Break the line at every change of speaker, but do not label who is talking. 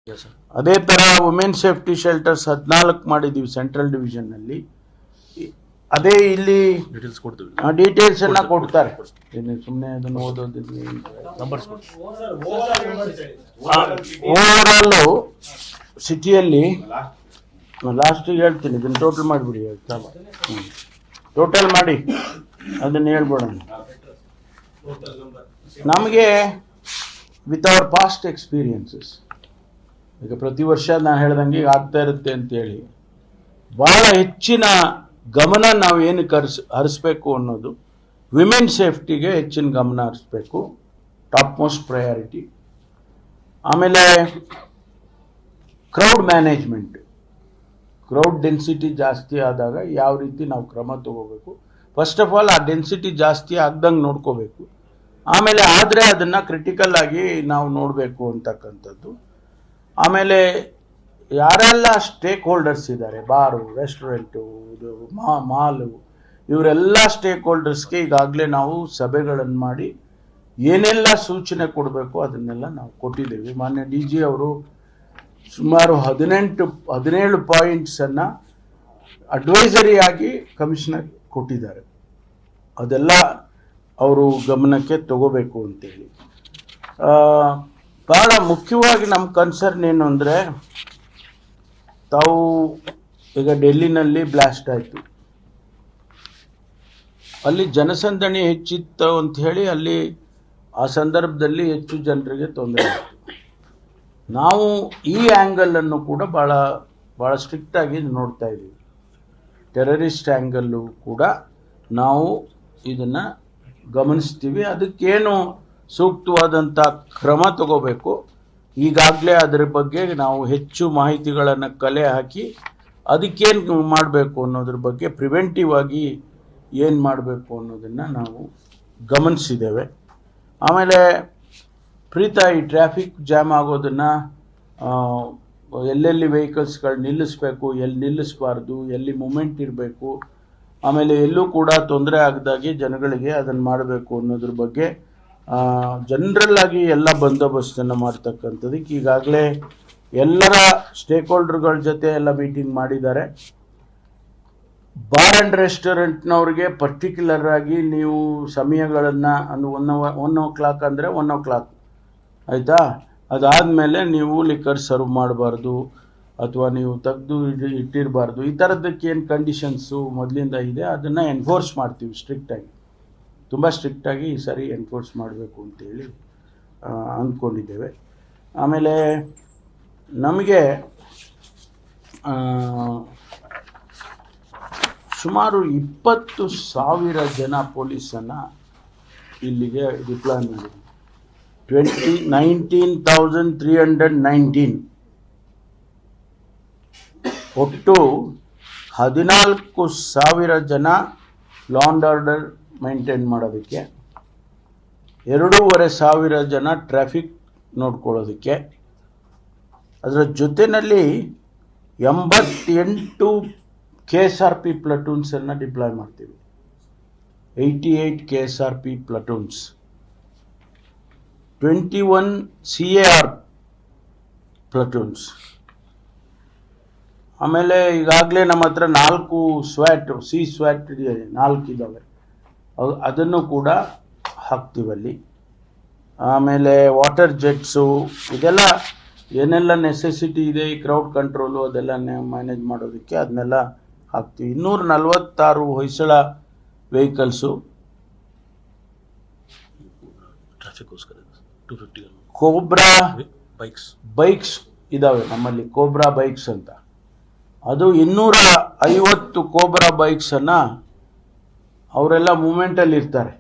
ಅದೇ ಥರ women safety shelters 14 ಮಾಡಿದ್ದೀವಿ ಸೆಂಟ್ರಲ್ ಡಿವಿಷನ್ನಲ್ಲಿ. ಅದೇ ಇಲ್ಲಿ ಡೀಟೇಲ್ಸ್ ಎಲ್ಲ ಕೊಡ್ತಾರೆ. ಸುಮ್ಮನೆ ಅದನ್ನು ಓದೋದಿಲ್ಲ. ಓವರಾಲು ಸಿಟಿಯಲ್ಲಿ ಲಾಸ್ಟಿಗೆ ಹೇಳ್ತೀನಿ, ಇದನ್ನು ಟೋಟಲ್ ಮಾಡಿಬಿಡಿ. ಟೋಟಲ್ ಮಾಡಿ ಅದನ್ನು ಹೇಳ್ಬೋಣ. ನಮಗೆ ವಿತ್ ಅವರ್ ಪಾಸ್ಟ್ ಎಕ್ಸ್ಪೀರಿಯನ್ಸಸ್, ಈಗ ಪ್ರತಿ ವರ್ಷ ನಾನು ಹೇಳ್ದಂಗೆ ಈಗ ಆಗ್ತಾ ಇರುತ್ತೆ ಅಂತೇಳಿ ಭಾಳ ಹೆಚ್ಚಿನ ಗಮನ ನಾವು ಏನಕ್ಕೆ ಹರಿಸ್ಬೇಕು ಅನ್ನೋದು ವಿಮೆನ್ ಸೇಫ್ಟಿಗೆ ಹೆಚ್ಚಿನ ಗಮನ ಹರಿಸ್ಬೇಕು, ಟಾಪ್ ಮೋಸ್ಟ್ ಪ್ರಯಾರಿಟಿ. ಆಮೇಲೆ ಕ್ರೌಡ್ ಮ್ಯಾನೇಜ್ಮೆಂಟ್, ಕ್ರೌಡ್ ಡೆನ್ಸಿಟಿ ಜಾಸ್ತಿ ಆದಾಗ ಯಾವ ರೀತಿ ನಾವು ಕ್ರಮ ತಗೋಬೇಕು. ಫಸ್ಟ್ ಆಫ್ ಆಲ್ ಆ ಡೆನ್ಸಿಟಿ ಜಾಸ್ತಿ ಆಗ್ದಂಗೆ ನೋಡ್ಕೋಬೇಕು. ಆಮೇಲೆ ಆದರೆ ಅದನ್ನು ಕ್ರಿಟಿಕಲ್ ಆಗಿ ನಾವು ನೋಡಬೇಕು ಅಂತಕ್ಕಂಥದ್ದು. ಆಮೇಲೆ ಯಾರೆಲ್ಲ ಸ್ಟೇಕ್ ಹೋಲ್ಡರ್ಸ್ ಇದ್ದಾರೆ, ಬಾರು, ರೆಸ್ಟೋರೆಂಟು, ಇದು ಮಾಲು, ಇವರೆಲ್ಲ ಸ್ಟೇಕ್ ಹೋಲ್ಡರ್ಸ್ಗೆ ಈಗಾಗಲೇ ನಾವು ಸಭೆಗಳನ್ನು ಮಾಡಿ ಏನೆಲ್ಲ ಸೂಚನೆ ಕೊಡಬೇಕು ಅದನ್ನೆಲ್ಲ ನಾವು ಕೊಟ್ಟಿದ್ದೀವಿ. ಮಾನ್ಯ ಡಿ ಜಿ ಅವರು ಸುಮಾರು 17 ಪಾಯಿಂಟ್ಸನ್ನು ಅಡ್ವೈಸರಿ ಆಗಿ ಕಮಿಷನರ್ ಕೊಟ್ಟಿದ್ದಾರೆ. ಅದೆಲ್ಲ ಅವರು ಗಮನಕ್ಕೆ ತಗೋಬೇಕು ಅಂತೇಳಿ. ಭಾಳ ಮುಖ್ಯವಾಗಿ ನಮ್ಮ ಕನ್ಸರ್ನ್ ಏನು ಅಂದರೆ, ತಾವು ಈಗ ಡೆಲ್ಲಿನಲ್ಲಿ ಬ್ಲಾಸ್ಟ್ ಆಯಿತು, ಅಲ್ಲಿ ಜನಸಂದಣಿ ಹೆಚ್ಚಿತ್ತು ಅಂಥೇಳಿ ಅಲ್ಲಿ ಆ ಸಂದರ್ಭದಲ್ಲಿ ಹೆಚ್ಚು ಜನರಿಗೆ ತೊಂದರೆ ಆಯಿತು. ನಾವು ಈ ಆ್ಯಂಗಲನ್ನು ಕೂಡ ಭಾಳ ಸ್ಟ್ರಿಕ್ಟಾಗಿ ನೋಡ್ತಾ ಇದ್ದೀವಿ. ಟೆರರಿಸ್ಟ್ ಆ್ಯಂಗಲ್ಲು ಕೂಡ ನಾವು ಇದನ್ನು ಗಮನಿಸ್ತೀವಿ. ಅದಕ್ಕೇನು ಸೂಕ್ತವಾದಂಥ ಕ್ರಮ ತಗೋಬೇಕು, ಈಗಾಗಲೇ ಅದರ ಬಗ್ಗೆ ನಾವು ಹೆಚ್ಚು ಮಾಹಿತಿಗಳನ್ನು ಕಲೆ ಹಾಕಿ ಅದಕ್ಕೇನು ಮಾಡಬೇಕು ಅನ್ನೋದ್ರ ಬಗ್ಗೆ ಪ್ರಿವೆಂಟಿವ್ ಆಗಿ ಏನು ಮಾಡಬೇಕು ಅನ್ನೋದನ್ನು ನಾವು ಗಮನಿಸಿದ್ದೇವೆ. ಆಮೇಲೆ ಪ್ರೀತ, ಈ ಟ್ರಾಫಿಕ್ ಜಾಮ್ ಆಗೋದನ್ನು ಎಲ್ಲೆಲ್ಲಿ ವೆಹಿಕಲ್ಸ್ಗಳು ನಿಲ್ಲಿಸಬೇಕು, ಎಲ್ಲಿ ನಿಲ್ಲಿಸಬಾರ್ದು, ಎಲ್ಲಿ ಮೂಮೆಂಟ್ ಇರಬೇಕು, ಆಮೇಲೆ ಎಲ್ಲೂ ಕೂಡ ತೊಂದರೆ ಆಗದಾಗೆ ಜನಗಳಿಗೆ ಅದನ್ನು ಮಾಡಬೇಕು ಅನ್ನೋದ್ರ ಬಗ್ಗೆ ಜನರಲ್ ಆಗಿ ಎಲ್ಲ ಬಂದೋಬಸ್ತನ್ನು ಮಾಡ್ತಕ್ಕಂಥದ್ದಕ್ಕೆ ಈಗಾಗಲೇ ಎಲ್ಲರ ಸ್ಟೇಕ್ ಹೋಲ್ಡರ್ಗಳ ಜೊತೆ ಎಲ್ಲ ಮೀಟಿಂಗ್ ಮಾಡಿದ್ದಾರೆ. ಬಾರ್ ಆ್ಯಂಡ್ ರೆಸ್ಟೋರೆಂಟ್ನವ್ರಿಗೆ ಪರ್ಟಿಕ್ಯುಲರ್ ಆಗಿ ನೀವು ಸಮಯಗಳನ್ನು 1 o'clock ಅಂದರೆ 1 o'clock ಆಯಿತಾ, ಅದಾದಮೇಲೆ ನೀವು ಲಿಕ್ಕರ್ ಸರ್ವ್ ಮಾಡಬಾರ್ದು ಅಥವಾ ನೀವು ತೆಗೆದು ಇಟ್ಟಿರಬಾರ್ದು. ಈ ಥರದ್ದಕ್ಕೆ ಏನು ಕಂಡೀಷನ್ಸು ಮೊದಲಿಂದ ಇದೆ ಅದನ್ನು ಎನ್ಫೋರ್ಸ್ ಮಾಡ್ತೀವಿ ಸ್ಟ್ರಿಕ್ಟಾಗಿ, ತುಂಬ ಸ್ಟ್ರಿಕ್ಟಾಗಿ ಈ ಸಾರಿ ಎನ್ಫೋರ್ಸ್ ಮಾಡಬೇಕು ಅಂತೇಳಿ ಅಂದ್ಕೊಂಡಿದ್ದೇವೆ. ಆಮೇಲೆ ನಮಗೆ ಸುಮಾರು 20,000 ಜನ ಪೊಲೀಸನ್ನು ಇಲ್ಲಿಗೆ ಡಿಪ್ಲಾಯ್ ಮಾಡಿದ್ದೀವಿ. 19,319 ಒಟ್ಟು 14,000 ಜನ ಲಾ ಆ್ಯಂಡ್ ಆರ್ಡರ್ ಮೇಂಟೈನ್ ಮಾಡೋದಕ್ಕೆ, 2,500 ಜನ ಟ್ರಾಫಿಕ್ ನೋಡ್ಕೊಳ್ಳೋದಕ್ಕೆ, ಅದರ ಜೊತೆಯಲ್ಲಿ 88 KSRP ಪ್ಲಟೂನ್ಸನ್ನು ಡಿಪ್ಲಾಯ್ ಮಾಡ್ತೀವಿ. 88 KSRP ಪ್ಲಟೂನ್ಸ್, 21 CAR ಪ್ಲಟೂನ್ಸ್. ಆಮೇಲೆ ಈಗಾಗಲೇ ನಮ್ಮ ಹತ್ರ 4 ಸ್ವ್ಯಾಟ್, ಸ್ವ್ಯಾಟ್ 4 ಇದ್ದಾವೆ, ಅದನ್ನು ಕೂಡ ಹಾಕ್ತೀವಲ್ಲಿ. ಆಮೇಲೆ ವಾಟರ್ ಜೆಟ್ಸು, ಇದೆಲ್ಲ ಏನೆಲ್ಲ ನೆಸೆಸಿಟಿ ಇದೆ ಈ ಕ್ರೌಡ್ ಕಂಟ್ರೋಲು ಅದೆಲ್ಲ ಮ್ಯಾನೇಜ್ ಮಾಡೋದಕ್ಕೆ ಅದನ್ನೆಲ್ಲ ಹಾಕ್ತೀವಿ. 246 ಹೊಯ್ಸಳ ವೆಹಿಕಲ್ಸು, ಕೋಬ್ರಾ ಬೈಕ್ಸ್ ಇದ್ದಾವೆ ನಮ್ಮಲ್ಲಿ, ಕೋಬ್ರಾ ಬೈಕ್ಸ್ ಅಂತ. ಅದು 250 ಕೋಬ್ರಾ ಬೈಕ್ಸನ್ನು ಅವರೆಲ್ಲ ಮೂಮೆಂಟಲ್ಲಿ ಇರ್ತಾರೆ.